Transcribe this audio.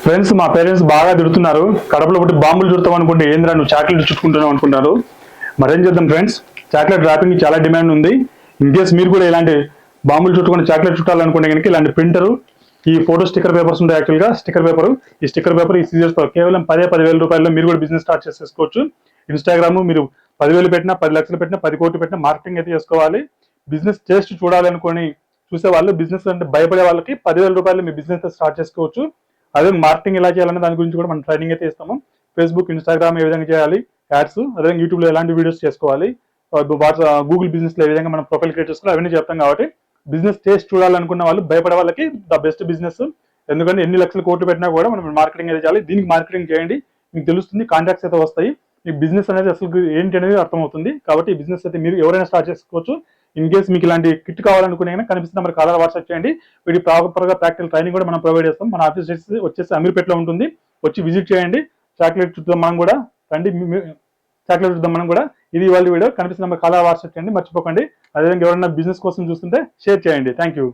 Friends, మా parents బాగా తిడుతున్నారు. కడపలో పుట్టి బాంబులు చుడతాం అనుకుంటే ఏంద్రా నువ్వు చాక్లెట్ చుట్టుకుంటున్నావు అనుకుంటారు. మరేం చేద్దాం ఫ్రెండ్స్, చాక్లెట్ ర్యాపింగ్ చాలా డిమాండ్ ఉంది. ఇన్ కేస్ మీరు కూడా ఇలాంటి బాంబులు చుట్టుకుని చాక్లెట్ చుట్టాలనుకుంటే కనుక ఇలాంటి ప్రింటరు, ఈ ఫోటో స్టిక్కర్ పేపర్స్ ఉంటాయి. యాక్చువల్గా స్టిక్కర్ పేపర్, ఈ స్టిక్కర్ పేపర్, ఈ సీజర్స్తో కేవలం 10,000 రూపాయల్లో మీరు కూడా బిజినెస్ స్టార్ట్ చేసేసుకోవచ్చు. ఇన్స్టాగ్రామ్ మీరు 10,000 పెట్టినా, 10 లక్షలు పెట్టినా, 10 కోట్లు పెట్టినా మార్కెటింగ్ అయితే చేసుకోవాలి. బిజినెస్ చేసి చూడాలి అనుకొని చూసే వాళ్ళు, బిజినెస్ అంటే భయపడే వాళ్ళకి 10,000 రూపాయలు మీ బిజినెస్ స్టార్ట్ చేసుకోవచ్చు. అదే మార్కెటింగ్ ఎలా చేయాలనే దాని గురించి కూడా మనం ట్రైనింగ్ అయితే ఇస్తాము. ఫేస్బుక్, ఇన్స్టాగ్రామ్ ఏ విధంగా చేయాలి, యాడ్స్, అదేవిధంగా యూట్యూబ్లో ఎలాంటి వీడియోస్ చేసుకోవాలి, గూగుల్ బిజినెస్లో ఏ విధంగా మనం ప్రొఫైల్ క్రియేట్ చేసుకోవాలి, అవన్నీ చెప్తాం. కాబట్టి బిజినెస్ చేసి చూడాలనుకున్న వాళ్ళు, భయపడే వాళ్ళకి ద బెస్ట్ బిజినెస్. ఎందుకంటే ఎన్ని లక్షల కోట్లు పెట్టినా కూడా మనం మార్కెటింగ్ అయితే చేయాలి. దీనికి మార్కెటింగ్ చేయండి, మీకు తెలుస్తుంది, కాంటాక్ట్స్ అయితే వస్తాయి. ఈ బిజినెస్ అనేది అసలు ఏంటి అనేది అర్థమవుతుంది. కాబట్టి ఈ బిజినెస్ అయితే మీరు ఎవరైనా స్టార్ట్ చేసుకోవచ్చు. ఇన్ కేస్ మీకు ఇలాంటి కిట్ కావాలనుకునే కనిపిస్తున్న మనకి ఆధార్ వాట్సాప్ చేయండి. వీటి ప్రాపర్గా ప్రాక్టికల్ ట్రైనింగ్ కూడా మనం ప్రొవైడ్ చేస్తాం. మన ఆఫీస్ వచ్చేసి అమీర్పేటలో ఉంటుంది. వచ్చి విజిట్ చేయండి. చాక్లెట్ చూద్దాం మనం కూడా, రండి చాక్లెట్ చూద్దాం మనం కూడా. ఇది వాళ్ళ వీడియో. కనిపిస్తున్న మనకి ఆధార్ వాట్సాప్ చేయండి, మర్చిపోకండి. అదేవిధంగా ఎవరైనా బిజినెస్ కోసం చూస్తుంటే షేర్ చేయండి. Thank you.